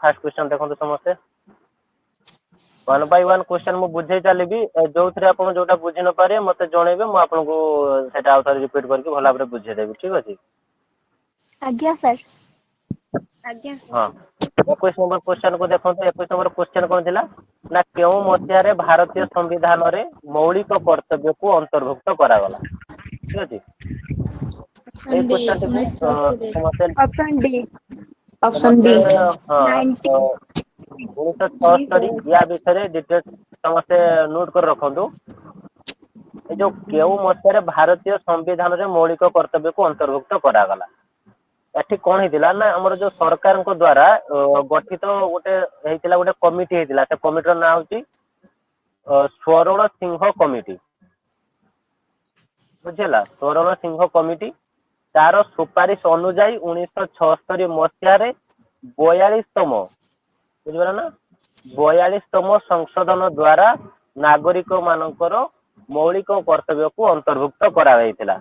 Fast question देखो समस्ते one by one question मु बुझे चलिबी जो थरे आपण जोटा बुझी न पारे मते जणेबे मु आपनको सेटा आउथर रिपीट करके भला भाबरे बुझे देबी ठीक अछि आज्ञा सर हां 21 नंबर क्वेश्चन को देखो 21 नंबर क्वेश्चन कोन थिला ना केउ मसिया रे भारतीय संविधान रे मौलिक कर्तव्य को अंतर्भुक्त करा गला ठीक अछि ए ऑप्शन डी क्वेश्चन टिकु 1973 समस्ते ऑप्शन डी ऑप्शन समस्ते डी हां 1976 या विषय डिटेल्स समस्ते नोट कर रखंतु ए जो केउ मसिया भारतीय संविधान रे मौलिक कर्तव्य को अंतर्भुक्त करा गला एठी कोन हितिला ना हमर जो सरकार को द्वारा गठित गोटे हेतिला गोटे कमिटी हेतिला से कमिटी रो नाम होची स्वर्ण सिंह कमिटी बुझला स्वर्ण सिंह कमिटी तार सुपारिश अनुଯାयी 1976 मसिया रे 42तम बुझला ना 42तम संशोधन द्वारा नागरिक मानकर मौलिक कर्तव्य को अंतर्भुक्त करा गयतिला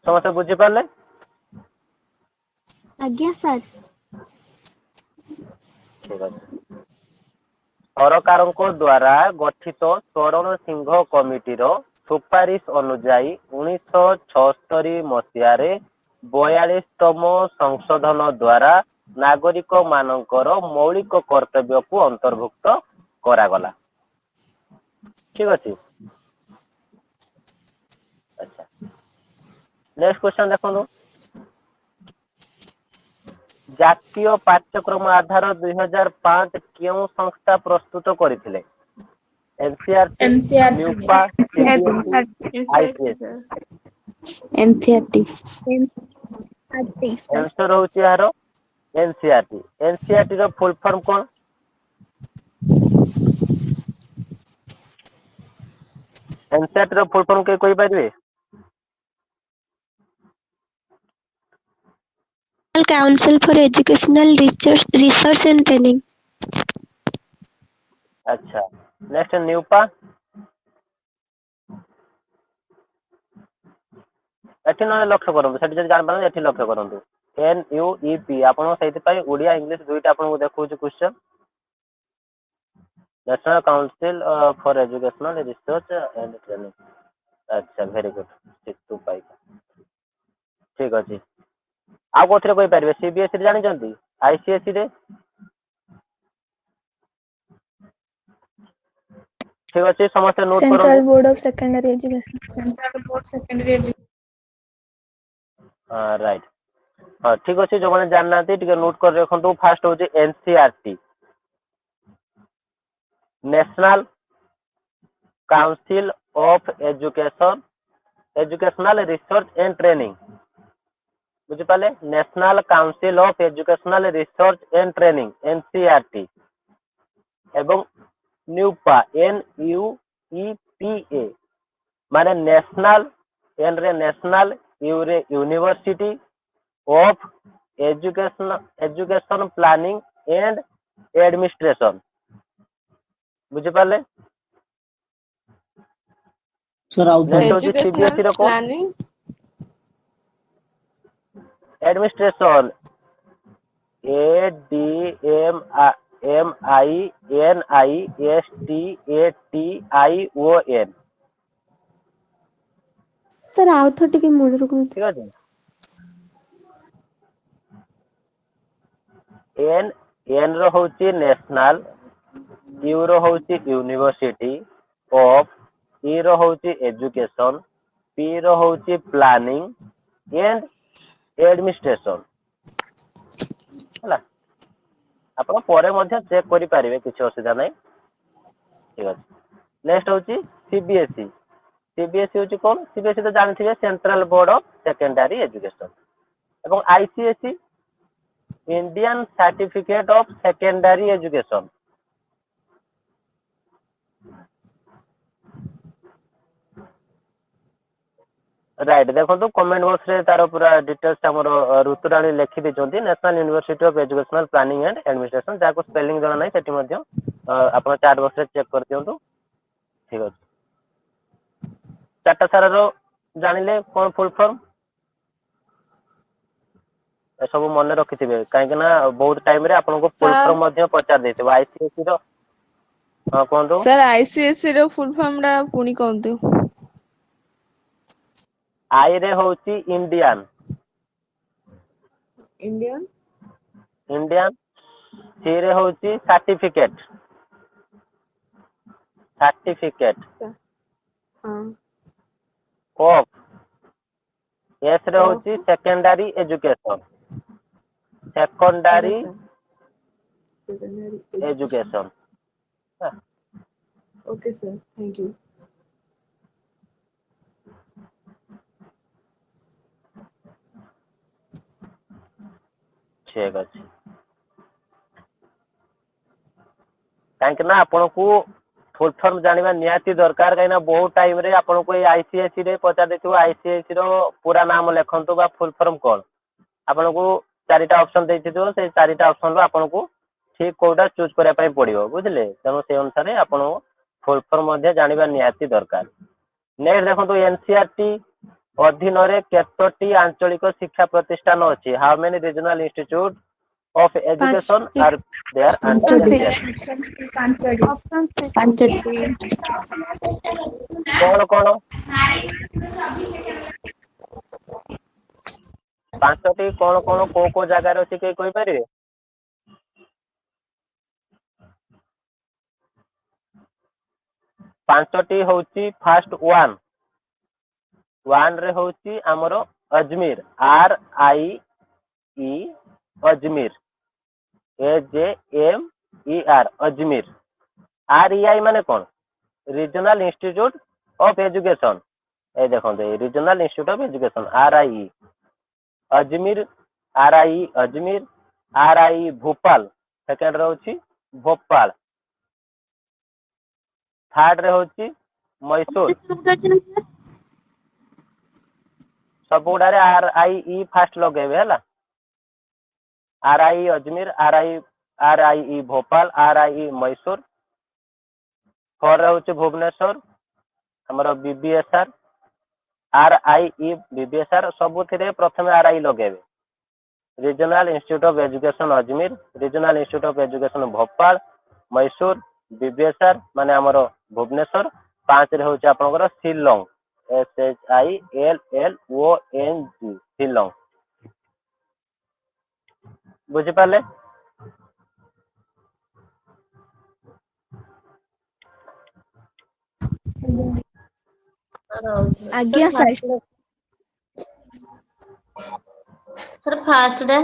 समस्त बुझी पाले आज्ञा सर ठीक है सरकार द्वारा गठित स्वर्ण सिंह कमिटी रो सुपारिश अनुଯାयी 1976 मसिया रे 42तम संशोधन द्वारा नागरिक मानकर मौलिक कर्तव्य को अंतर्भुक्त करा गला ठीक अछि अच्छा नेक्स्ट क्वेश्चन देखो जातीय पाठ्यक्रम आधार 2005 केउ संस्था प्रस्तुत करथिले NCERT NUEPA CBSE ICS NCERT answer होची यार एनसीईआरटी एनसीईआरटी रो फुल फॉर्म कोन एनसीईआरटी रो फुल फॉर्म के कोई पाइबे Council for Educational Research and Training. अच्छा नेक्स्ट न्यूपा एठी न लक्ष्य करंतु सेठी जदि जान पारन एठी लक्ष्य करंतु एनयूईपी आपण सेति पई ओडिया इंग्लिश दुईटा आपण को देखौछु question national council for educational research and training अच्छा वेरी गुड 625 ठीक अछि आ कोथरे कोइ पारबे सीबीएसई जानि जंती आईसीएसई रे ठीक अछि समस्त नोट करंतु central board of secondary education right हां ठीक अछि जो माने जानना टिके नोट कर रखंतु फास्ट होची NCERT national council of educational research and training बुझी पाले national council of educational research and training NCERT एवं न्यूपा एनयूईपीए माने नेशनल एन रे नेशनल यू रे university of education planning and administration बुझी पाले sir educational planning administration ADMINISTATION sir आउ थ टिके मूल रुकु ठीक है एन एन रो होची नेशनल यू रो होची यूनिवर्सिटी ऑफ ई रो होची एजुकेशन पी रो होची प्लानिंग एंड एडमिनिस्ट्रेशन हला आपण परे मध्ये चेक करि पारिबे किछ असुविधा नै ठीक अछि नेक्स्ट होची सीबीएसई सीबीएसई होची कोन सीबीएसई तो जानथिबे central board of secondary education एवं ICSE Indian certificate of secondary education right देखो तो कमेंट बॉक्स रे तार पूरा डिटेल्स हमर ऋतुराणी लिखि दिचंती national university of educational planning and administration जाको स्पेलिंग जणा नै सेठी मध्ये आपण चैट बॉक्स रे चेक कर दियंतु ठीक अछि चारटा सारा रो जानिले कोन फुल फॉर्म ए सब मन रखिथिबे काहे ना बहुत टाइम रे आपन को फुल सर फॉर्म मध्ये पचार देथिबो आईसीएसई रो हां कोन सर आईसीएसई रो फुल फॉर्म डा पुणी कहंतु आई रे होची इंडियन इंडियन इंडियन सी रे होची सर्टिफिकेट सर्टिफिकेट हां ऑफ एस रे ऑफ होची secondary education okay secondary sir secondary education education okay sir thank you ठीक अछि काहे ना आपन को फुल फॉर्म जानिबा निहाती दरकार काहे ना बहुत टाइम रे आपन को आईसीएसई रे पचार देथिबो आईसीएसई रो पूरा नाम लेखंतु बा फुल फॉर्म कोन आपन को चारिटा ऑप्शन देथिबो से चारिटा ऑप्शन रो आपन को ठीक कोडा चूज करिया पई पड़िबो बुझले तनो से अनुसार आपन फुल फॉर्म मध्ये जानिबा निहाती दरकार नेक्स्ट देखंतु एनसीईआरटी अधीन रे केतोटी आंचलिक शिक्षा प्रतिष्ठान अछि how many regional institute of education are there under NCERT कौन कौन पांचटी कौन कौन को जगह अच्छी कई कही पारे पांचटी होची फास्ट वन रे होची हमरो Ajmer are I E Ajmer AJMER Ajmer REI माने कौन रीजनल इंस्टीट्यूट ऑफ एजुकेशन ए देखो regional institute of education RIE Ajmer RIE Ajmer RIE Bhopal second रे होची भोपाल थर्ड रे होची मैसूर सब गुडारे RIE फास्ट लगेबे हला RIE Ajmer RIE Bhopal RIE Mysore four रे होची भुवनेश्वर हमरो BBSR RIE BBSR सब थिरे प्रथमे RIE लगेबे regional institute of education Ajmer regional institute of education Bhopal Mysore BBSR माने हमरो भुवनेश्वर पांच रे होची आपनकर शिलोंग SHILLONG शिलोंग बुझी पाले आज्ञा sir sir fast day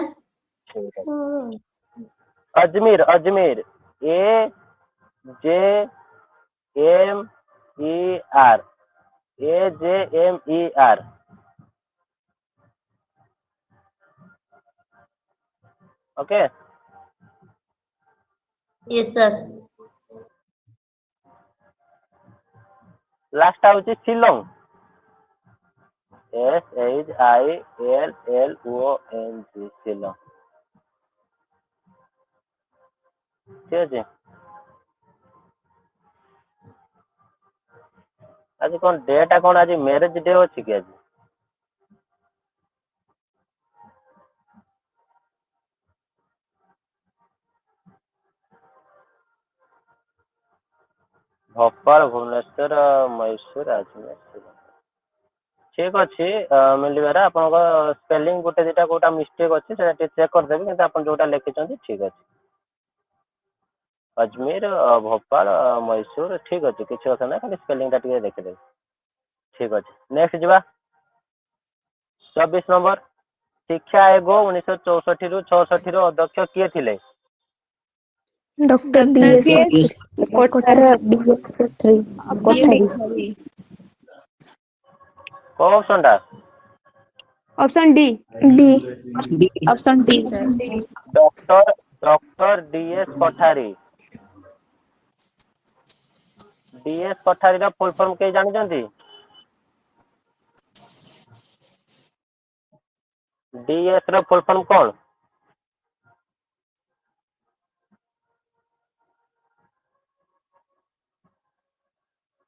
Ajmer Ajmer AJMER AJMER okay yes sir last होची शिलोंग SHILLONG शिलोंग ठीक আছে आज कौन डेटा कौन आज मैरिज डे अच्छी कि आज भोपाल भुवनेश्वर मैसूर अजमेर ठीक अच्छे मिलवे आपन स्पेलिंग गोटे दुटा कोटा मिस्टेक अच्छी चेक करदेवी कि आप जोटा लिखिं ठीक अच्छे अजमेर भोपाल मैसूर ठीक अच्छे किसी कथा ना खाली स्पेलिंग टा देखिदेवी ठीक अच्छे नेक्स्ट जावा 24 नंबर शिक्षा आयोग 1964 रु 66 रो अध्यक्ष किए थिले डॉक्टर BS कोठारी को ऑप्शन टा option D D option D doctor DS Kothari DS Kothari रा फुल फॉर्म के जानछंती DS रा फुल फॉर्म कौन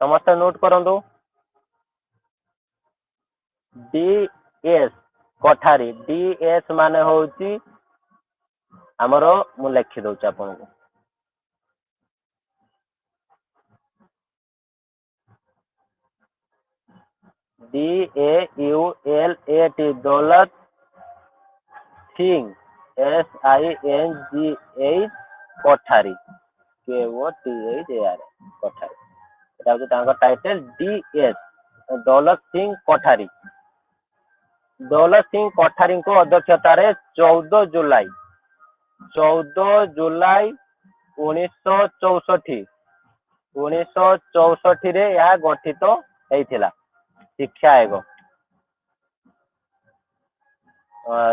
समस्त नोट करंतु DS कोठारी DS माने होउची हमरो मु लिखि दउची आपनको DAULAT Daulat Singh SINGH Kothari KOTHAR Kothari एटा होची तांका टाइटल DS दौलत सिंह कोठारी को अध्यक्षता रे 14 जुलाई 1964 रे यह गठित हेइथिला शिक्षा आयोग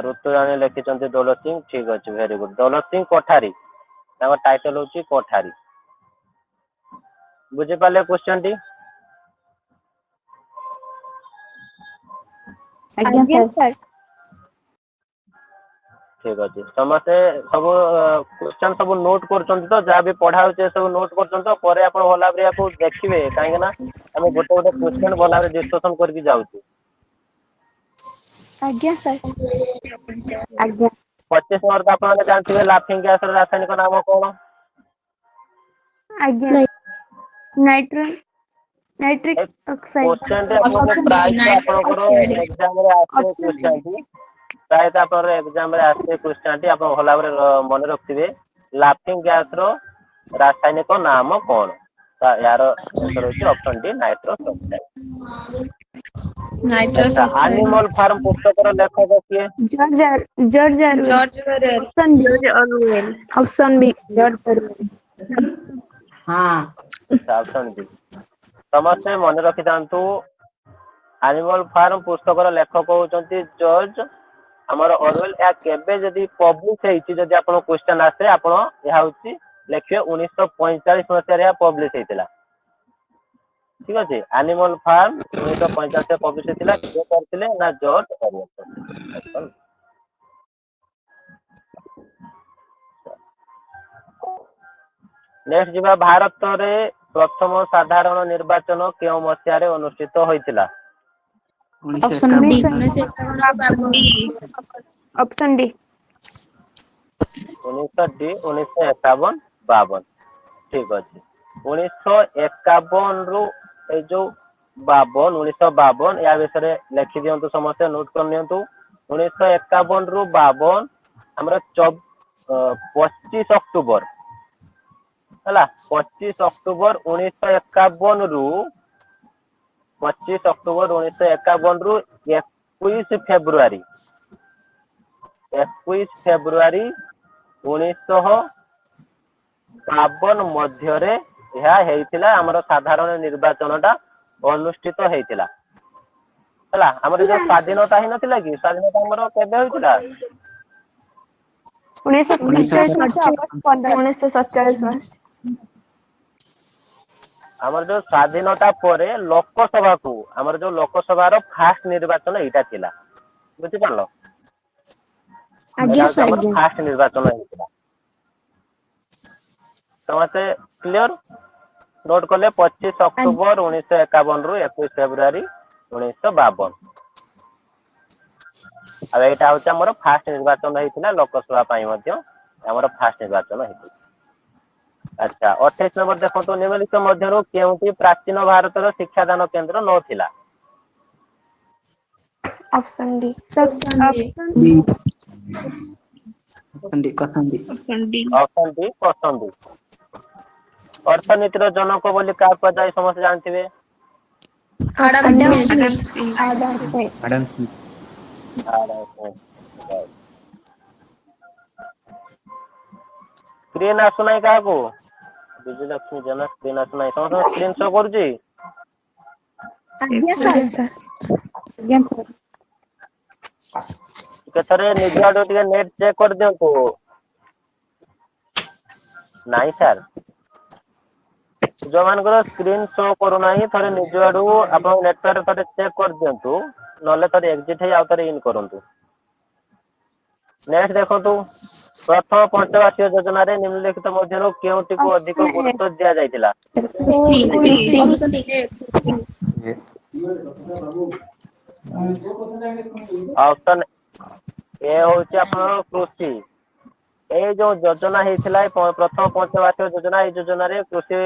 ऋतुराणी लिखिचंती दौलत सिंह ठीक अछि वेरी गुड दौलत सिंह कोठारी तांका टाइटल होची कोठारी बुझि पाले क्वेश्चन टी आज्ञा सर ठीक अछि समस्ते सब क्वेश्चन सब नोट करचंती तो जा भी पढ़ा होचे सब नोट करचंती तो परे आपण होला बरिया को देखिबे काहे ना हम गोटे गोटे क्वेश्चन भला रे डिस्कशन करके जाउची आज्ञा सर आज्ञा 25 नंबर का आपण जानथिबे लाफिंग गैस रो रासायनिक नाम कोन आज्ञा नाइट्रोन नाइट्रिक ऑक्साइड क्वेश्चन रे आपण प्राइस आपनकर एग्जाम रे आसे क्वेश्चन टी प्राइस आपनकर एग्जाम रे आसे क्वेश्चन टी आपण होला बरे मन रखथिबे लाफिंग गैस रो रासायनिक नाम कोन यार आंसर होची option D nitrous oxide nitrous oxide animal farm पुस्तक रो लेखक किए George Orwell option B George Orwell हाँ ऑप्शन डी समस्त मन रखि थांतु एनिमल फार्म पुस्तक रो लेखक होचंती जॉर्ज हमर ऑरवेल या केबे जदी पब्लिश हेछि जदी आपण क्वेश्चन आसे आपण या होछि लेखिए 1945 मसिया रे पब्लिश हेतिला ठीक अछि एनिमल फार्म 1950 रे पब्लिश हेतिला के करथिले ना जॉर्ज ऑरवेल नेक्स्ट जिबा भारत रे प्रथम साधारण निर्वाचन केउ मसिया रे अनुष्ठित होइतिला ऑप्शन डी ऑप्शन डी 1951 ठीक अछि 1951 रु ए जो 1952 या विषय लिखि दियंतु समस्त नोट कर नियंतु 1951 रु 52 हमरा 25 अक्टूबर हला 25 अक्टूबर 1951 रु 25 अक्टूबर 1951 रु 21 फेब्रुआरी 1952 मध्य रे यह हेइतिला हमर साधारण निर्वाचन टा अनुष्ठित हेइतिला हला हमर जो स्वाधीनता हि नथिला कि स्वाधीनता हमर केबे होइतिला 1947 हमर जो स्वाधीनता परे लोकसभा को हमर जो लोकसभा रो फास्ट निर्वाचन एटा थिला बुझि पारलो आज्ञा सर फास्ट निर्वाचन हेतिला समझते क्लियर नोट करले 25 अक्टूबर 1951 रु 21 फेब्रुआरी 1952 अब एटा होचा हमर फास्ट निर्वाचन हेतिला लोकसभा पई मध्ये हमर फास्ट निर्वाचन हेतिला अच्छा 28 नंबर देखो तो निम्नलिखित मध्यरु केउटी प्राचीन भारत रो शिक्षादान केंद्र न थिला ऑप्शन डी पसंद अर्थनीतिर जनक बोली का पदाय समस्त जानथिबे आडम स्मिथ स्क्रीन आसुनाई का को विजयलक्ष्मी जन स्क्रीन आसुनाई समस्त स्क्रीन शो करजी आज्ञा सर आज्ञा सर केथरे निज आडो टिके नेट चेक कर दियंतु नाइ सर जो मानकर स्क्रीन शो करू नाही थरे निज आडू आपण नेटवर्क थरे चेक कर दियंतु नले थरे एग्जिट हे आउ थरे इन करंतु नेक्स्ट देखंतु प्रथम पंचवार्षिक योजना रे निम्नलिखित मध्यरु केउटी को अधिक गुरुत्व दिया जायतिला ऑप्शन ए होउची आपन कृषि ए जो योजना हेतिला प्रथम पंचवार्षिक योजना ए योजना रे कृषि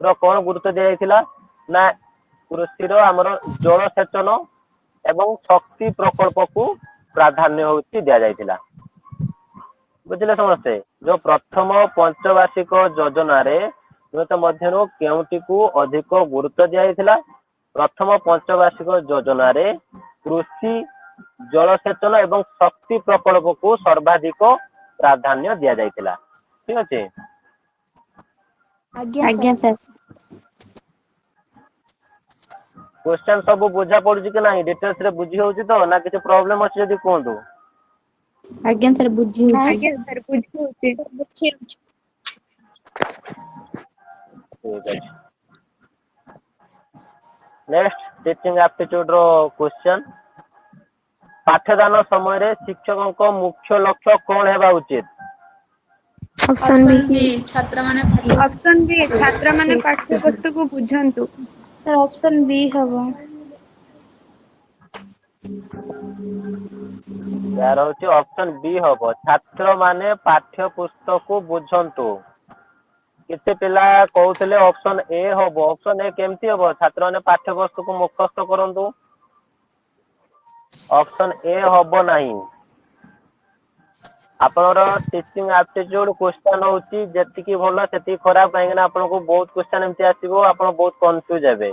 रो कोन गुरुत्व दिया हेतिला ना कृषि रो हमर जल सेचन एवं शक्ति प्रकल्प को प्राधान्य होउची दिया जायतिला बुझिले समस्ते जो प्रथम पंचवार्षिक योजना रे मध्यरु केउटी को अधिक गुरुत्व दिया हेतिला प्रथम पंचवार्षिक योजना रे कृषि जलसेचन एवं शक्ति प्रकल्प को सर्वाधिक प्राधान्य दिया जायतिला ठीक अछि आज्ञा सर क्वेश्चन सब बुझा पड़ुची कि नाही डिटेल्स रे बुझी होउची तो ना किछ प्रॉब्लम अछि जदी कोंदो आज्ञा सर बुझी होची ଆଜ୍ଞା ସାର୍ ବୁଝିହଉଛି ठीक अछि नेक्स्ट टीचिंग एप्टीट्यूड रो क्वेश्चन पाठदान समय रे शिक्षकक मुख्य लक्ष्य कोन हेबा उचित ऑप्शन बी ଅପସନ ବି ଛାତ୍ର ମାନେ ପାଠ୍ୟପୁସ୍ତକ ବୁଝନ୍ତୁ ସାର୍ ଅପସନ ବି ହବ यार होची ऑप्शन बी हबो छात्र माने पाठ्य पुस्तक को बुझंतु किते पिला कहउतले ऑप्शन ए हबो ऑप्शन ए केमती हबो छात्र माने पाठ्य पुस्तक को मुखस्त करंतु ऑप्शन ए हबो नाही आपनर टीचिंग एप्टीट्यूड क्वेश्चन होची जेति की भलो सेति खराब काहे ना आपन को बहुत क्वेश्चन एमती आसीबो आपन बहुत कंफ्यूज हेबे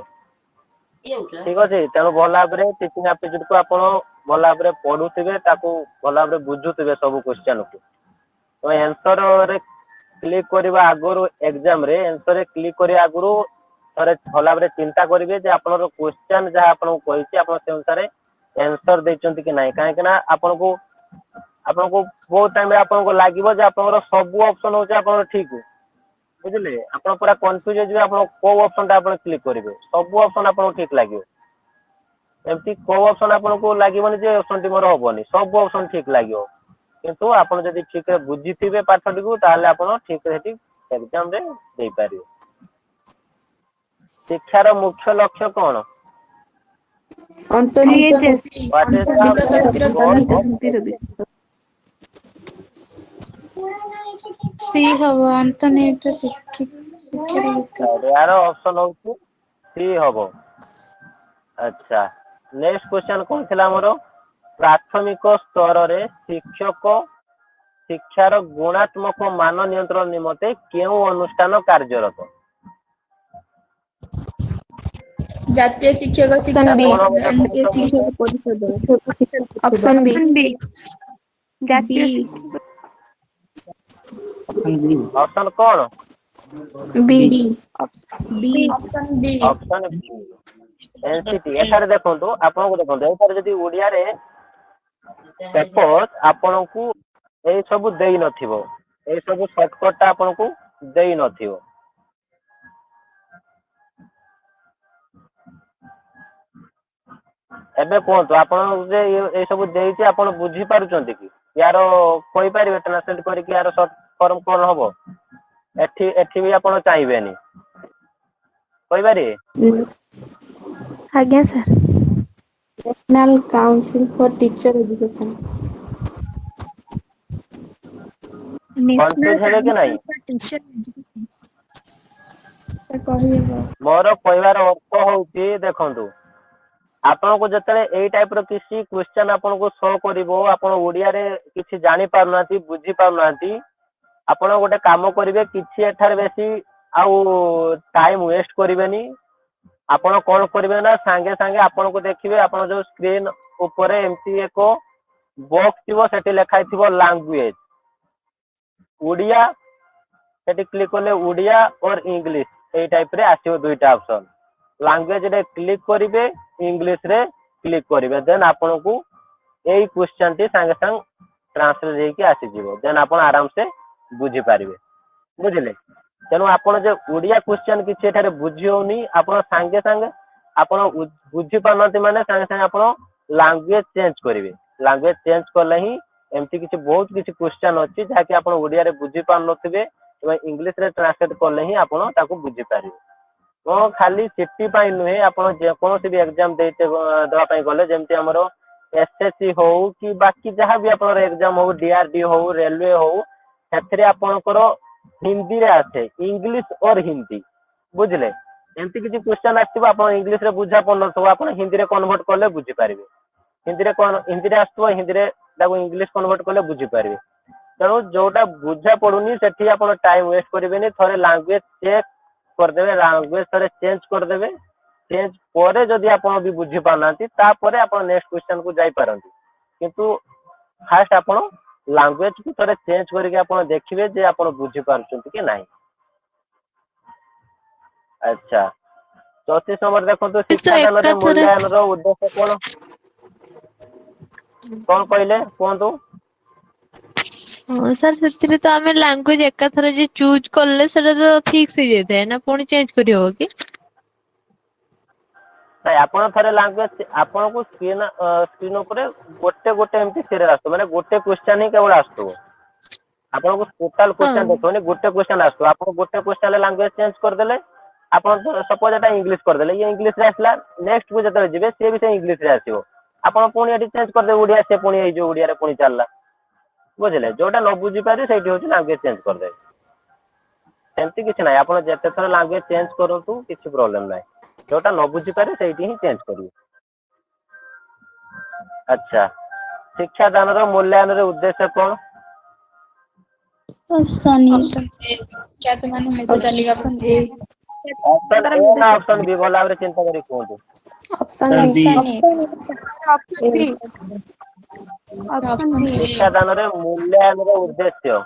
ठीक अछि तेनु भला बरे टीचिंग एप्टीट्यूड को आपन भला बरे पढुथिबे ताकू भला बरे बुझुथिबे सब क्वेश्चन को तो आंसर रे क्लिक करबा आगरो एग्जाम रे आंसर रे क्लिक करिया आगरो थरे भला बरे चिंता करिवे जे आपनर क्वेश्चन जहा आपन को कहिछि आपन से अनुसार आंसर दैचंती कि नाही काहे ना आपन को बहुत टाइम रे आपन को लागिवो जे आपन सब ऑप्शन होचे आपन ठीक बुझिले आपन पूरा कंफ्यूज जे आपन को ऑप्शन ता आपन क्लिक करिवे सब ऑप्शन आपन ठीक लागिवो एमती को ऑप्शन आपन को लागिवनी जे ऑप्शन टी मोर होबनी सब ऑप्शन ठीक लागिवो किंतु आपन जदी ठीक रे बुझिथिबे पाठटी को ताले आपन ठीक रे एग्जाम रे देई पारिबे शिक्षार मुख्य लक्ष्य कोन व्हाट इज द गोल सी हବ ଅନ୍ତର୍ନିହିତ ଶିକ୍ଷାର ବିକାଶ यार ऑप्शन होची सी हबो अच्छा नेक्स्ट क्वेश्चन कोन थिला हमरो प्राथमिक स्तर रे शिक्षक शिक्षार गुणात्मक मान नियंत्रण निमते केउ अनुष्ठान कार्यरत ଜାତୀୟ ଶିକ୍ଷକ ଶିକ୍ଷା परिषद ऑप्शन बी ଅପସନ ବି ଜାତୀୟ ଶିକ୍ଷକ ऑप्शन कोन बी ଅପସନ ବି ऑप्शन बी एनसीटी एथारे देखंतु आपन को देखंतु एथारे जदी ओडिया रे सपोज आपन को ए सब देई नथिबो ए सब शॉर्टकट ता आपन को देई नथिबो एबे कोंतु आपन जे ए सब देइछि आपन बुझी पारुचंती कि यार कोइ पारिबे ट्रांसलेट करि कि यार शॉर्ट फॉर्म कोन हबो एठी भी आपन चाहिबेनी कोइ पारि आज्ञा sir national council for teacher education confuse हेबे कि नाही କହିହେବ मोर कहवार अर्थ होउची देखंतु आपन को जतले एई टाइप रो किसी क्वेश्चन आपन को शो करिवो आपन ओडिया रे किछि जानि पारनाती बुझी पारनाती आपन गोटे काम करिवे किछि एठार बेसी आउ टाइम वेस्ट करिवेनी आपन कोन करिवे ना संगे संगे आपन को देखिवे आपन जो स्क्रीन ऊपर एमती एको बॉक्स थिवो सेठी लिखाइ थिवो लैंग्वेज ओडिया सेठी क्लिक करले ओडिया और इंग्लिश एई टाइप रे आसीबो दुईटा ऑप्शन लैंग्वेज रे क्लिक करिवे इंग्लिश रे क्लिक करिवे देन आपन को एई क्वेश्चन टी संगे संग ट्रांसलेट हेकि आसी जिवो देन आपन आराम से बुझी पारिबे बुझिले तेनु आपन जे ओडिया क्वेश्चन किछि एठारे बुझी होनी आपन संगे संगे आपन बुझी पारनती माने संगे संगे आपन लैंग्वेज चेंज करिवे लैंग्वेज चेंज करले ही एमती किछि बहुत किछि क्वेश्चन अछि जहा कि आपन ओडिया रे बुझी पारनथिबे एवं इंग्लिश रे ट्रांसलेट करले ही आपन ताको बुझी पारिबे तो खाली सिटी पाई नुहे आपन जे कोनोसी भी एग्जाम देते दवा पाई गले जेमती हमरो एसएससी हो कि बाकी जहाँ भी आपनकर एग्जाम हो डीआरडी हो रेलवे हो सेथरे आपनकर हिंदी रे आसे इंग्लिश और हिंदी बुझले एमती किसी क्वेश्चन आसथिबो आपण इंग्लिश रे बुझा पड़नथबो आपण हिंदी रे कन्वर्ट करले बुझी पारिबे हिंदी रे आसथबो हिंदी रे ताको इंग्लिश कन्वर्ट करले बुझी पारिबे तेणु जोटा बुझा पड़ुनी सेठी आपण टाइम वेस्ट करेंगे थोड़े लैंग्वेज चेक करदे लैंग्वेज थोड़े चेंज करदे चेंज पर जदि आप भी बुझी पाना तापर आप नेक्स्ट क्वेश्चन को जाई पारंती किंतु फास्ट आप लैंग्वेज को थोड़े चेंज करके आप देखिए जे आप बुझी पारछंती कि नहीं। अच्छा चौथी नंबर देखो तो शिक्षादान रे एकाथरे मूल्यांकन रो उद्देश्य कौन कहले कहतु। हाँ सर ସେଥିରେ ତ ଆମେ ଲାଙ୍ଗୁଏଜ ଏକାଥରେ ଯେ ଚୁଜ କଲେ ସେଟା ତ ଫିକ୍ସ ହେଇଯାଇଥାଏ ନା ପୁଣି ଚେଞ୍ଜ କରିହବ କି? ନାଇଁ ଆପଣ ଥରେ ଲାଙ୍ଗୁଏଜ ଆପଣଙ୍କୁ ସ୍କ୍ରିନ୍ ଉପରେ ଗୋଟେ ଗୋଟେ ଏମିତି ସିରିଏଲ ଆସୁଥିବ ମାନେ ଗୋଟେ କ୍वेश्चन ହିଁ କେବଳ ଆସୁଥିବ ଆପଣଙ୍କୁ ଟୋଟାଲ ହଁ क्वेश्चन ଦେଖୁନି ଗୋଟେ क्वेश्चन ଆସୁଥିବ ଆପଣ ଗୋଟେ क्वेश्चन ରେ ଲାଙ୍ଗୁଏଜ ଚେଞ୍ଜ କରିଦେଲେ ଆପଣ ସପୋଜ ଏଟା ଇଂଲିଶ କରିଦେଲେ ଇଏ ଇଂଲିଶ ରେ ଆସିଲା ନେକ୍ସଟ କୁ ଯେତେବେଳେ ଯିବେ ସିଏ ବି ସେ ଇଂଲିଶ ରେ ଆସିବ ଆପଣ ପୁଣି ଏଠି ଚେଞ୍ଜ କରିଦେବେ ଓଡିଆ ସେ ପୁଣି ଏଇ ଯୋଉ ଓଡିଆରେ ପୁଣି ଚାଲିଲା ବୁଝିଲେ ଯୋଉଟା ନ ବୁଝି ପାରିବେ ସେଇଠି ହଉଛି ଲାଙ୍ଗୁଏଜ ଚେଞ୍ଜ କରିଦେବେ ସେମିତି କିଛି ନାହିଁ ଆପଣ ଯେତେ ଥର ଲାଙ୍ଗୁଏଜ ଚେଞ୍ଜ କରନ୍ତୁ କିଛି ପ୍ରୋବ୍ଲେମ ନାହିଁ जोटा न बुझी पारे सही ही चेंज करिए। अच्छा शिक्षादान मूल्यांकन रे उद्देश्य कौन? ऑप्शन ए ऑप्शन क्या तो माने मुझे चलेगा ऑप्शन ए ऑप्शन ए ना ऑप्शन बी भला भाବରେ चिंता करी कहूँ। Option B option B option B शिक्षादान रे मूल्यांकन रे उद्देश्य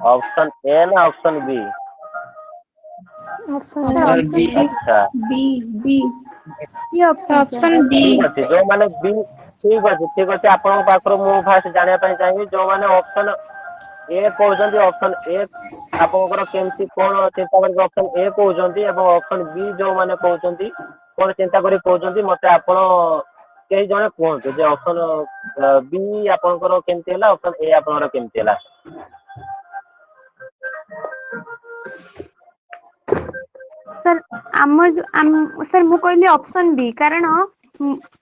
ऑप्शन ए ना ऑप्शन बी? ऑप्शन बी अच्छा बी बी ये ऑप्शन बी ठीक अच्छे जो मैंने बी ठीक अच्छे आपन पाखर मु फास्ट जानिया पई चाहिए जो मैंने ऑप्शन ए कहउछंती ऑप्शन ए आपनकर केमती कोन चिंता करके ऑप्शन ए कहउछंती एवं ऑप्शन बी जो मैंने कहउछंती कोन चिंता करी कहउछंती मते आपण केही जणे कहंतु जे ऑप्शन बी आपनकर केमती हला ऑप्शन ए आपनकर केमती हला। सर सर मु कहली ऑप्शन बी कारण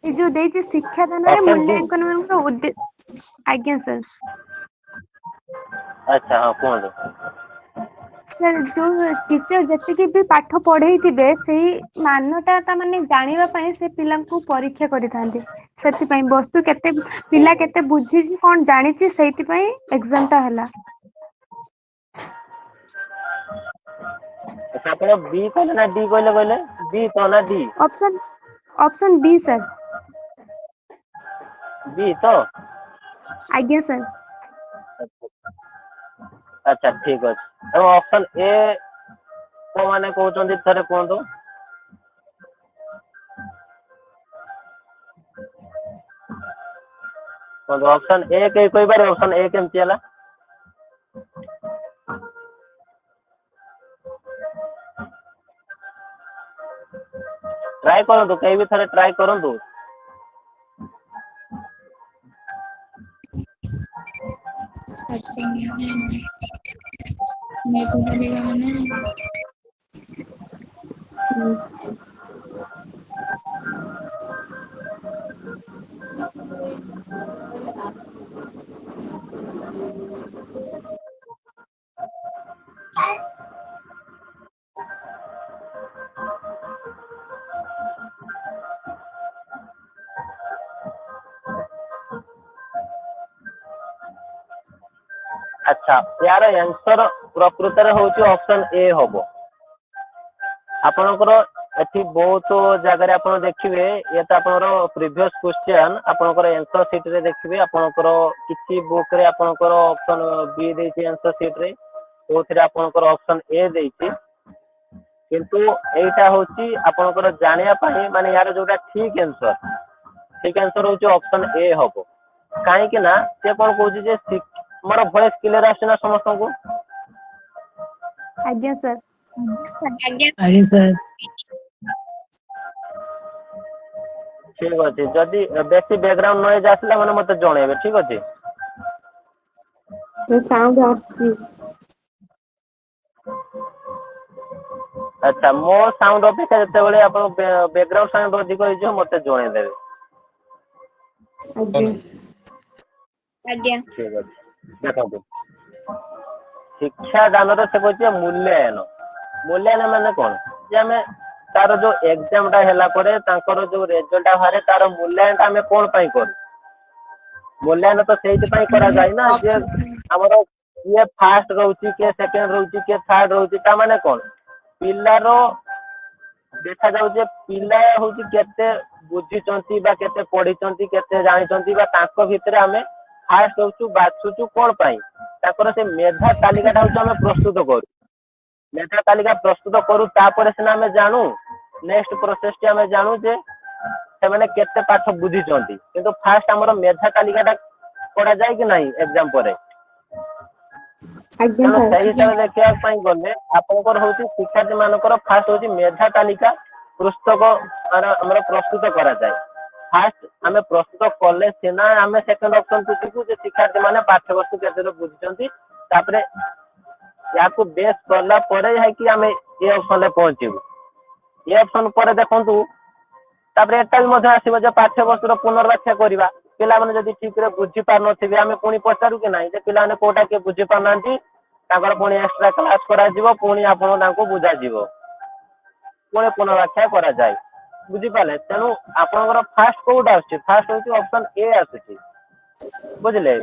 ए जो देछि शिक्षादान रे ऑप्शन बी मूल्यांकन उद्देश्य आज्ञा सर अच्छा हाँ कहंतु सर जो टीचर जति भी पाठ पढ़ई थिबे सेही मानटा ता माने जानिबा पई से पिला को परीक्षा करिथांती सेति पई वस्तु केते पिला केते बुझी कोन जानिछि सेति पई एग्जाम ता हला। अच्छा आप बी कहले ना डी कहले बी तो ना D option B sir B तो आज्ञा सर अच्छा ठीक अच्छे ऑप्शन ए को माने कहउछंती थरे कहंतु। ऑप्शन ए के कोई बार ऑप्शन ए केमती हला ट्राई करंतु कई भी थरे ट्राई करंतु। मैं तो चलेगा मैंने अच्छा यार आंसर प्रकृत रे होची ऑप्शन ए होबो आपनकर एठी बहुत जगह आपण देखिबे ये तो आपनकर प्रीवियस क्वेश्चन आपनकर आंसर शीट रे देखिबे आपनकर किछि बुक रे आपनकर ऑप्शन बी देछि आंसर शीट रे ओथरे आपनकर ऑप्शन ए देछि किंतु एटा होची आपनकर जानिया पई माने यार जोटा ठीक आंसर होची ऑप्शन ए होबो काहे कि ना से कोन कहूची जे मोर वॉइस क्लियर आसे ना समस्त को आज्ञा सर आगे सर ठीक अच्छे जदि बेसी बैकग्राउंड नॉइज आसला माने मते जणेबे ठीक अच्छे साउंड आस्ती अच्छा मो साउंड अपेक्षा जितेबाला आप बैकग्राउंड साउंड अधिक हो मत जनईदेवे आज्ञा आज्ञा ठीक अच्छे देखो शिक्षा दान से कहते मूल्यांयन मूल्यांयन माने कौन जे आम तार जो एग्जाम टा है जो रेजल्ट बाहर तार मूल्यांयन आम कौन पाई करूँ मूल्यांयन तो से करा जाए ना जे आमर किए फास्ट रोचे किए सेकेंड रोचे किए थर्ड रोचे माने कौन पिलार देखा जाऊ पिला हूँ केते बुझी केते पढ़ी केते जानी भितर आम फास्ट होचु बाछुचु कौन पाई से मेधा तालिका हूँ प्रस्तुत करू मेधा तालिका प्रस्तुत करू तापर सिना आम जानू नेक्स्ट प्रोसेस टी आम जानू जे से केते पाठ बुझी किंतु फास्ट आमर मेधा तालिका पढ़ा जाए कि नहीं एग्जाम पर आज्ञा तेणु सर से हिसाब से देखा गले आपंकर हूँ शिक्षार्थी मानकर फास्ट हूँ मेधा तालिका पुस्तक आम प्रस्तुत करा जाए फास्ट आम प्रस्तुत कले सीना आम सेकेंड ऑप्शन को जीवु शिक्षार्थी मैंने पाठ्यवस्तु केते बुझुं या बेस कला कि आम ये ऑप्शन पहुंचू ये ऑप्शन पर देखु तापर एटा भी आसो जो पाठ्यवस्तुर पुनर्व्याख्या करवा पिला माने जदि ठीक रे बुझी पार नथिबे आमे पुणी पचारू कि नाही जे पिला माने कोटा के बुझी पार नांती ताकर पुणी एक्स्ट्रा क्लास करा जिवो पुणी आपण तांको बुझा जिवो पुणी पुनर्व्याख्या करा जाय बुझी पाले तेनु आपनकर फास्ट कोड आछे फास्ट होची ऑप्शन ए आछे बुझले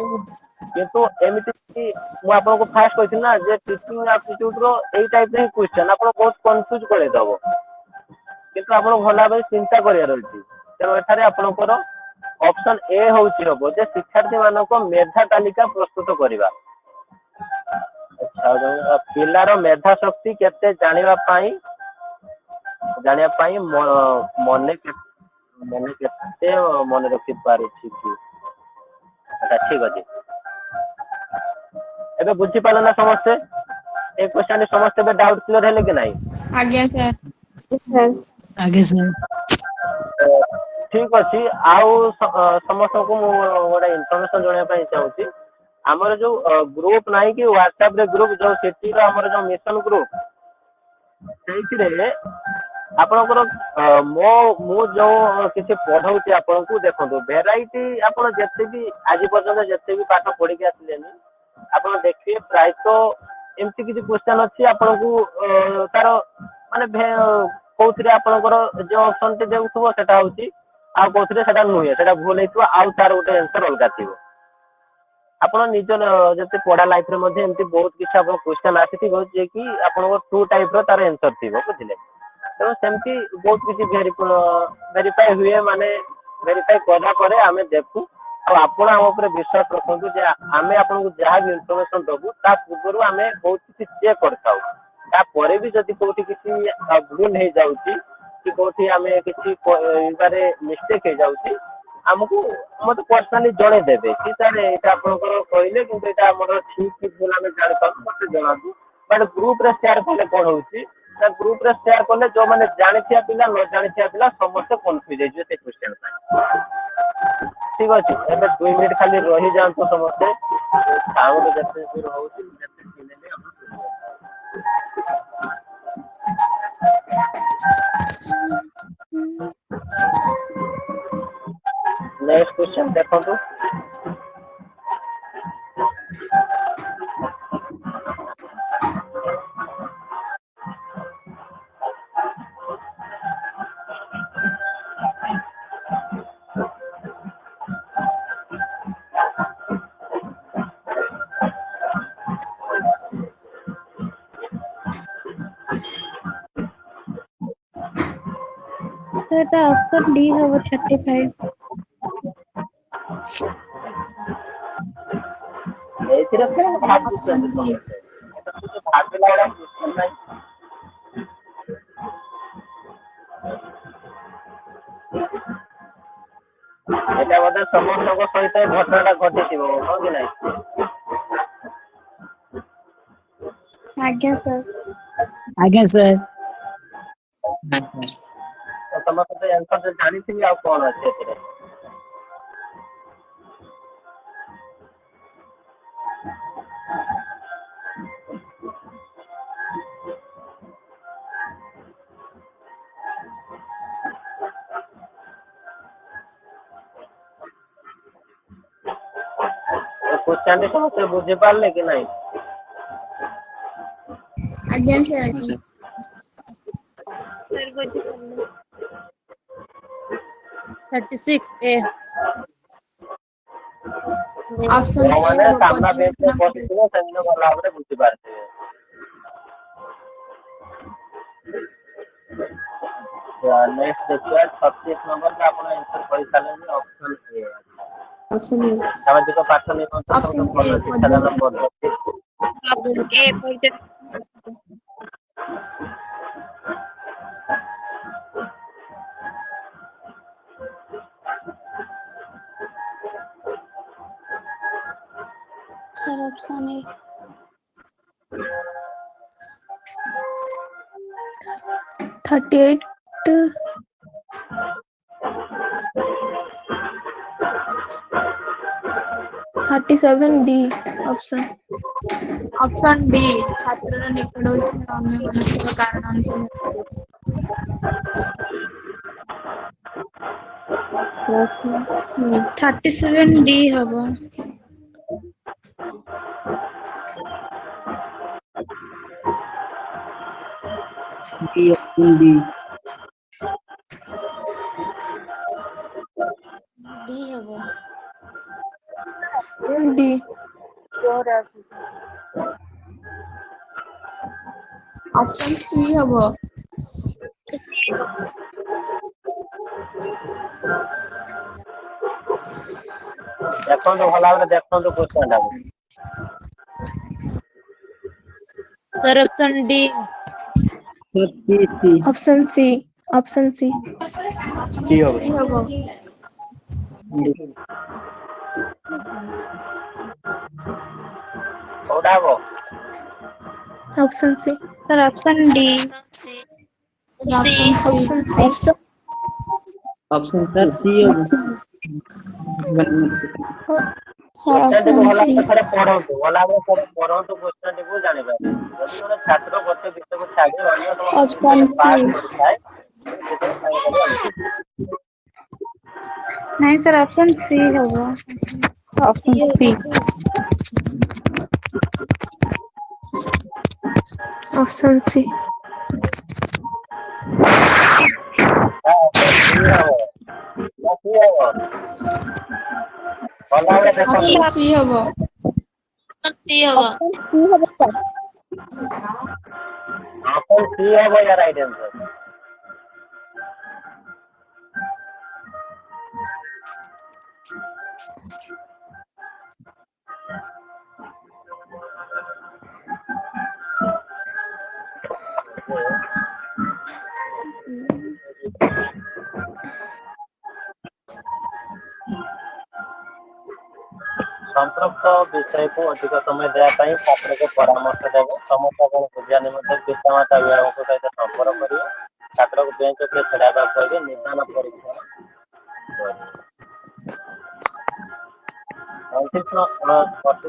किंतु एमिति मु आपनको फास्ट कहथि ना जे टीचिंग एप्टीट्यूड रो एई टाइप रे क्वेश्चन आपण बहुत कंफ्यूज करे दबो किंतु आपण भला भाई चिंता करिया रहछि तेनु एठारे आपनकर ऑप्शन ए होची हबो जे शिक्षार्थी मानको मेधा तालिका प्रस्तुत करिवा अच्छा पिलार मेधा शक्ति केते जानिबा पाई मने केते मने रखि पारे छी अच्छा ठीक अछि एबे बुझी पालो ना समस्ते एक क्वेश्चन समस्ते बे डाउट क्लियर हेले कि नहीं आज्ञा सर सर आगे सर ठीक अच्छी आउ समस्त को गोटे इनफर्मेशन जनवाई चाहूँगी आमर जो ग्रुप ना कि व्हाट्सएप रे ग्रुप जो सिटी आमर जो मिशन ग्रुप से आपणकर मो मु जो किसी पढ़ाऊँगी आपन को देखो भेराइटी आपड़ जिते भी आज पर्यटन जिते भी पाठ पढ़ी आसिले आप देखिए प्रायतः एमती किसी क्वेश्चन अच्छी आपन को तार माने कौन आपंकर जो ऑप्शन टे देउथबो सेटा होची आ कौन सेटा नुहे सेटा भूल होइथबो आ तार गोटे आंसर अलगा थिबो आपण निज जते पढ़ा लाइफ रे मध्ये एमती बहुत किछि आपन क्वेश्चन आसीथिबो जे कि आपन टू टाइप रो तार आंसर थिबो बुझिले तो सेमती बहुत किछि वेरीफाई हुए माने वेरीफाई करला परे आमे देखू आपण हम ऊपर विश्वास रखु जे आमे आपन को जहाँ भी इनफॉरमेशन दबु ता पूर्व आमे बहुत किछि चेक करथाउ तापर भी जदि कोठी किछि भूल हो जाउची कि कोठी आमे किछि बारे मिस्टेक हो जाउची हमको मत पर्सनली जणे देबे कि सर एटा आपनकर कहले किंतु एटा हमर ठीक कि भूल आमे जानि पाउ मते जणाबू बट ग्रुप रे शेयर कले कोन होउची ना ग्रुप रे शेयर कले जो माने जानिथिया पिला न जानिथिया पिला समस्त कंफ्यूज हे जे से क्वेश्चन ठीक अछि एबे 2 मिनिट खाली रहि जांतो समस्त साउंड जते दूर होउची जते किनेले हम नेक्स्ट क्वेश्चन देखो तो तो এটা অপশন ডি হবো 35 एथिरे ऑप्शन बी भाबिला वाला क्वेश्चन नाही এটা बोधे समस्त सहित घटनाटा घटिथिबो हो कि नाही आज्ञा सर आगे सर तो समस्त आंसर जानिथिबी आ कोन अछि एथिरे क्वेश्चन टी समझते बुझी पारले कि नहीं? आज्ञा सर सर बुझी पारले 36 ए ऑप्शन ए मैंने सामना बेंच में पर्यटन बसिथिबे सेमिनो भला भाबरे बुझी पारथिबे। नेक्स्ट देखिए 36 नंबर का अपना आंसर कर साले ऑप्शन ए। ऑप्शन ए सामाजिक पाठ निमंत्रण ऑप्शन तो ए भल शिक्षादान पद्धति ऑप्शन ए पर्यटन sir option A 38 37 D option option D छात्रर निकट होती अन्य मनस्क कारण अनुसार 37 डी हबो डी ऑप्शन डी डी हबो डी ऑप्शन सी हबो देखो तो भला भाबरे देखो तो क्वेश्चन टा sir option D C option C option C C होगा सी हबो कोडा वो option C sir option D option C option C option sir C होगा सर क्वेश्चन ऑप्शन भला सी भाबरे पढंतु भला भाबरे पढंतु क्वेश्चन को जानि पारे यदि जने छात्र गोटे विषय को छाडी अन्य ऑप्शन पास सी करଥାଏ नहीं सर ऑप्शन सी होगा option C option C option C हबो सी हबो ऑप्शन सी है या राइट आंसर संप्रक्त विषय को अधिक समय देवाई छात्र को परामर्श देव समस्या को बुझा निम्ते पितामाता अभिभावक सहित संपर्क करेंगे छात्र को बेंच उपरे छड़ाइबा कहिबे निदान परीक्षण करेंगे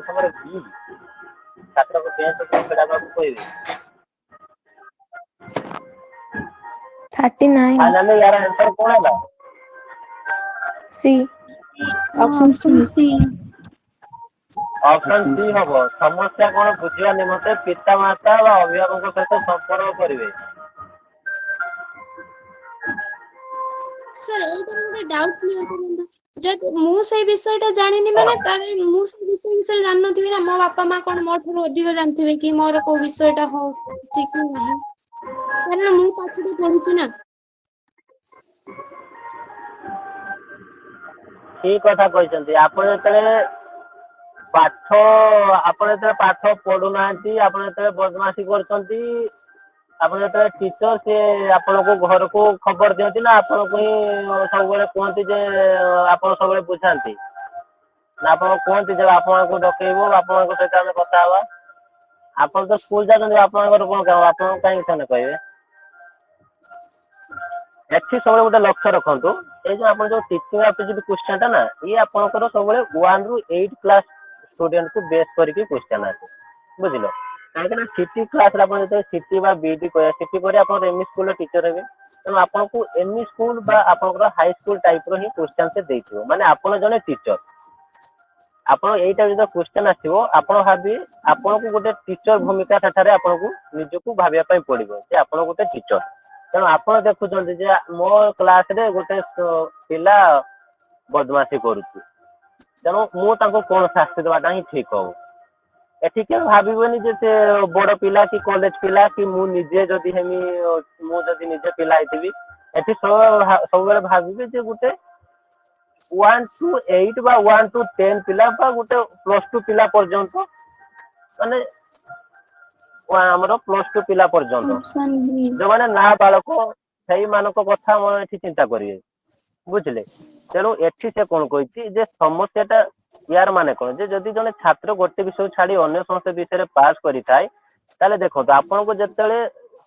समय बी छात्र को बेंच उपरे छड़ाइबा कहिबे 39 फाइनली यार आंसर कौन है सी ऑप्शन सी ऑप्शन सी हबो समस्या कोन बुझिया निमते पितामाता व अभिभावक सहित संपर्क करिवे सर एटा मोर डाउट क्लियर करंदा जद मु से विषयटा जानिनी माने तारे मु से विषय जान नथिबे ना मो बापा मां कोन मोर थरो अधिक जानथिबे कि मोर को विषयटा हो छि कि नाही कारण मु पाछुडे पढुछि ना ठीक कथा कहछन्ती आपण जतले पाठ आपण जतले पाठ पढु नांती आपण जतले बदमाशी करछन्ती आपण जतले टीचर से आपण को घर को खबर दियंती ना आपण को सब बेले कोंती जे आपण सब बेले बुझांती ना आपण कोंती जे आपण को डकेइबो आपण को सहित हम कथा हवा आपण तो स्कूल जाते आपण कोन काम आपण काई थने कहबे एथि सब गोटे लक्ष्य रखु ये जो आप टीचिंग एप्टीट्यूड क्वेश्चन टा ना ये आपंकर सब 1 रू 8 क्लास स्टूडेंट को बेस करके क्वेश्चन आसे बुझिल कहीं सिटी क्लास जो सिटी बीडी कह सिटी पर आप एमई स्कूल टीचर हे तेणु आपको एमई स्कूल आपंकर हाई स्कूल टाइप रो ही क्वेश्चन से देथिबो माने आपण जने टीचर ଆପଣ ଏଇଟା ଯଦି क्वेश्चन ଆସିବ ଆପଣ ଭାବି ଆପଣଙ୍କୁ ଗୋଟେ टीचर भूमिका ସେଠାରେ ଆପଣଙ୍କୁ ନିଜକୁ ଭାବିବା ପାଇଁ ପଡିବ ଯେ ଆପଣ ଗୋଟେ टीचर। ତେଣୁ ଆପଣ ଦେଖୁଛନ୍ତି ଯେ ମୋ କ୍ଲାସ ରେ ଗୋଟେ ପିଲା ବଦମାସି କରୁଛି, ତେଣୁ ମୁଁ ତାଙ୍କୁ କଣ ଶାସ୍ତି ଦେବାଟା ହିଁ ଠିକ ହବ। ଏଠି କେବେ ଭାବିବନି ଯେ ସେ ବଡ ପିଲା କି କଲେଜ ପିଲା କି ମୁଁ ନିଜେ ଯଦି ହେମି, ମୁଁ ଯଦି ନିଜେ ପିଲା ହେଇଥିବି, ଏଠି ସବୁବେଳେ ଭାବିବେ ଯେ ଗୋଟେ 1 to 8 ବା 1 to 10 ପିଲା ବା ଗୋଟେ +2 ପିଲା ପର୍ଯ୍ୟନ୍ତ, ମାନେ ଆମର +2 ପିଲା ପର୍ଯ୍ୟନ୍ତ ଅପସନ ବି। ଯୋଉମାନେ ନାବାଳକ ସେଇମାନଙ୍କ କଥା ମୁଁ ଏଠି ଚିନ୍ତା କରିବେ, ବୁଝିଲେ। ତେଣୁ ଏଠି ସେ କଣ କହିଛି ଯେ ସମସ୍ୟାଟା ୟାର ମାନେ କଣ ଯେ ଯଦି ଜଣେ ଛାତ୍ର ଗୋଟେ ବିଷୟ ଛାଡି ଅନ୍ୟ ସମସ୍ତ ବିଷୟରେ ପାସ୍ କରିଥାଏ, ତାହେଲେ ଦେଖନ୍ତୁ ଆପଣଙ୍କୁ ଯେତେବେଳେ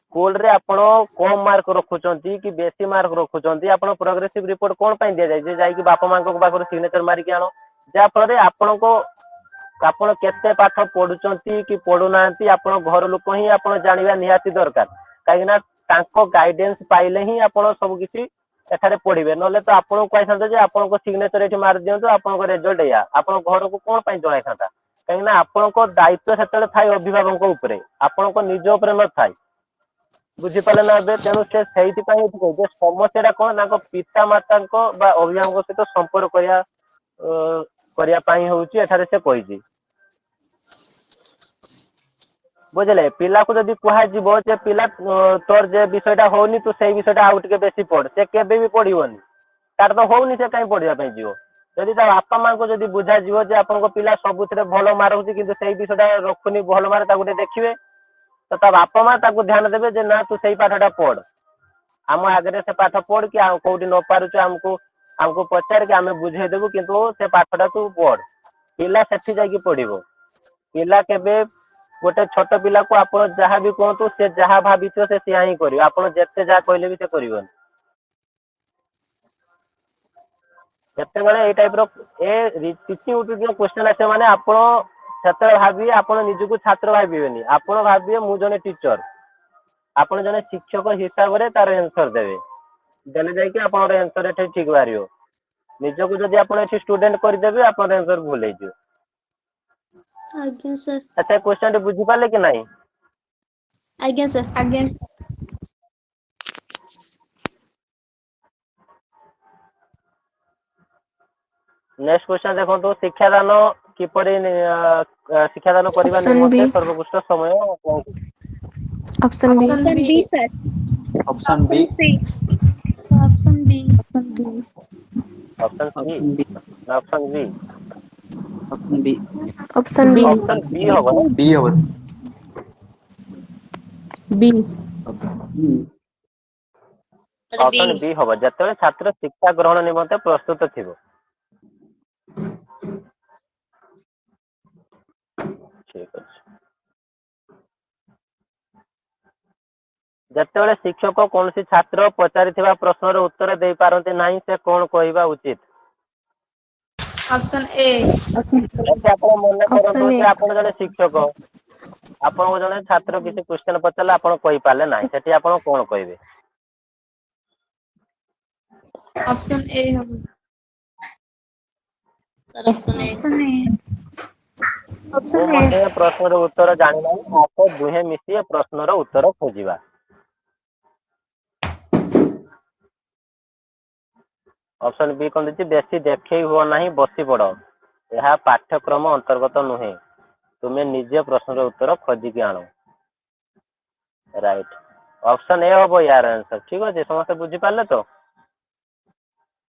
ସ୍କୁଲରେ ଆପଣ କମ ମାର୍କ ରଖୁଛନ୍ତି କି ବେଶୀ ମାର୍କ ରଖୁଛନ୍ତି, ଆପଣ ପ୍ରୋଗ୍ରେସିଭ ରିପୋର୍ଟ କଣ ପାଇଁ ଦିଆଯାଏ ଯେ ଯାଇକି ବାପା ମାଙ୍କ ପାଖରୁ ସିଗ୍ନେଚର ମାରିକି ଆଣ, ଯାହା ଫଳରେ ଆପଣ କେତେ ପାଠ ପଢୁଛନ୍ତି କି ପଢୁନାହାନ୍ତି ଆପଣ ଘର ଲୋକ ହିଁ ଆପଣ ଜାଣିବା ନିହାତି ଦରକାର। କାହିଁକି ନା ତାଙ୍କ ଗାଇଡେନ୍ସ ପାଇଲେ ହିଁ ଆପଣ ସବୁ କିଛି ଏଠାରେ ପଢିବେ, ନହେଲେ ତ ଆପଣଙ୍କୁ କହିଥାନ୍ତେ ଯେ ଆପଣଙ୍କ ସିଗ୍ନେଚର ଏଠି ମାରି ଦିଅନ୍ତୁ ଆପଣଙ୍କ ରେଜଲ୍ଟ ଏଇଆ, ଆପଣଙ୍କ ଘରକୁ କଣ ପାଇଁ ଜଣାଇଥାନ୍ତା। କାହିଁକି ନା ଆପଣଙ୍କ ଦାୟିତ୍ୱ ସେତେବେଳେ ଥାଏ ଅଭିଭାବକଙ୍କ ଉପରେ, ଆପଣଙ୍କ ନିଜ ଉପରେ ନଥାଏ। ବୁଝିପାରିଲେ ନା ଏବେ। ତେଣୁ ସେ ସେଇଥିପାଇଁ ଏଠି କହୁଛି ସମସ୍ୟାଟା କଣ, ତାଙ୍କ ପିତା ମାତାଙ୍କ ବା ଅଭିଭାବକଙ୍କ ସହିତ ସମ୍ପର୍କ କରିବା ପାଇଁ ହଉଛି ଏଠାରେ ସେ କହିଛି। ବୁଝିଲେ, ପିଲାକୁ ଯଦି କୁହାଯିବ ଯେ ପିଲା ତୋର ଯେ ବିଷୟଟା ହଉନି ତୁ ସେଇ ବିଷୟଟା ଆଉ ଟିକେ ବେଶୀ ପଢ, ସେ କେବେ ବି ପଢିବନି। ତାର ତ ହଉନି, ସେ କାହିଁ ପଢିବା ପାଇଁ ଯିବ। ଯଦି ତା ବାପା ମାଙ୍କୁ ଯଦି ବୁଝାଯିବ ଯେ ଆପଣଙ୍କ ପିଲା ସବୁଥିରେ ଭଲ ମାର୍କ ରଖୁଛି କିନ୍ତୁ ସେଇ ବିଷୟଟା ରଖୁନି ଭଲ ମାର୍କ, ତାକୁ ଟିକେ ଦେଖିବେ, ତ ତା ବାପା ମା ତାକୁ ଧ୍ୟାନ ଦେବେ ଯେ ନା ତୁ ସେଇ ପାଠଟା ପଢ, ଆମ ଆଗରେ ସେ ପାଠ ପଢ, କି ଆଉ କୋଉଠି ନ ପାରୁଛୁ ଆମକୁ ପଚାରିକି ଆମେ ବୁଝେଇଦେବୁ, କିନ୍ତୁ ସେ ପାଠଟା ତୁ ପଢ। ପିଲା ସେଠି ଯାଇକି ପଢିବ। ପିଲା କେବେ ଗୋଟେ ଛୋଟ ପିଲାକୁ ଆପଣ ଯାହା ବି କୁହନ୍ତୁ, ସେ ଯାହା ଭାବିଥିବ ସେ ସେଇଆ ହିଁ କରିବ, ଆପଣ ଯେତେ ଯାହା କହିଲେ ବି ସେ କରିବନି। ଯେତେବେଳେ ଏଇ ଟାଇପର କ୍ୱେଶ୍ଚନ ଆସିବ ମାନେ ଆପଣ ସେତେବେଳେ ଭାବିବେ, ଆପଣ ନିଜକୁ ଛାତ୍ର ଭାବିବେନି, ଆପଣ ଭାବିବେ ମୁଁ ଜଣେ ଟିଚର, ଆପଣ ଜଣେ ଶିକ୍ଷକ ହିସାବରେ ତାର ଆନ୍ସର ଦେବେ, ଦେଲେ ଯାଇକି ଆପଣଙ୍କର ଆନ୍ସର ଏଠି ଠିକ ବାହାରିବ। ନିଜକୁ ଯଦି ଆପଣ ଏଠି ଷ୍ଟୁଡେଣ୍ଟ କରିଦେବେ ଆପଣଙ୍କ ଆନ୍ସର ଭୁଲ ହେଇଯିବ। ଆଜ୍ଞା ସାର୍। ଆଚ୍ଛା, କ୍ୱେଶ୍ଚନ ଟି ବୁଝିପାରିଲେ କି ନାହିଁ? ଆଜ୍ଞା ସାର୍। ଆଜ୍ଞା। ନେକ୍ସଟ କ୍ୱେଶ୍ଚନ ଦେଖନ୍ତୁ, ଶିକ୍ଷାଦାନ କିପରି ଶିକ୍ଷାଦାନ କରିବା ଅପସନ ବି। ନିମନ୍ତେ ସର୍ବୋତ୍କୃଷ୍ଟ ସମୟ କଣ? Option B. Option B sir. Option B. Option D. Option C option B. ନା option B? Option B. Option B. Option B ହବ ନା? ବି ହବ। ବି। ଅପସନ ବି ହବ, ଯେତେବେଳେ ଛାତ୍ର ଶିକ୍ଷା ଗ୍ରହଣ ନିମନ୍ତେ ପ୍ରସ୍ତୁତ ଥିବ। ଠିକ ଅଛି। ଯେତେବେଳେ ଶିକ୍ଷକ କୌଣସି ଛାତ୍ର ପଚାରିଥିବା ପ୍ରଶ୍ନର ଉତ୍ତର ଦେଇପାରନ୍ତି ନାହିଁ, ସେ କଣ କହିବା ଉଚିତ? ଅପସନ ଏ। ଏଠି ଆପଣ ମନେ କରନ୍ତୁ ଅପସନ ଏ। ଯେ ଆପଣ ଜଣେ ଶିକ୍ଷକ, ଆପଣଙ୍କୁ ଜଣେ ଛାତ୍ର କିଛି କ୍ୱେଶ୍ଚନ ପଚାରିଲେ ଆପଣ କହିପାରିଲେ ନାହିଁ, ସେଠି ଆପଣ କଣ କହିବେ? ଅପସନ ଏ ହବ। ଅପସନ ଏ। ମୁଁ ଅପସନ ଏ। ମଧ୍ୟ ଏ ପ୍ରଶ୍ନର ଉତ୍ତର ଜାଣିନାହିଁ, ଆସ ଦୁହେଁ ମିଶି ଏ ପ୍ରଶ୍ନର ଉତ୍ତର ଖୋଜିବା। ଅପସନ ବି କଣ ଦେଇଛି, ବେଶୀ ଦେଖେଇ ହୁଅ ନାହିଁ ବସି ପଡ, ଏହା ପାଠ୍ୟକ୍ରମ ଅନ୍ତର୍ଗତ ନୁହେଁ, ତୁମେ ନିଜେ ପ୍ରଶ୍ନର ଉତ୍ତର ଖୋଜିକି ଆଣ। ରାଇଟ, ଅପସନ ଏ ହବ ୟାର ଆନ୍ସର। ଠିକ ଅଛି, ସମସ୍ତେ ବୁଝିପାରିଲେ ତ?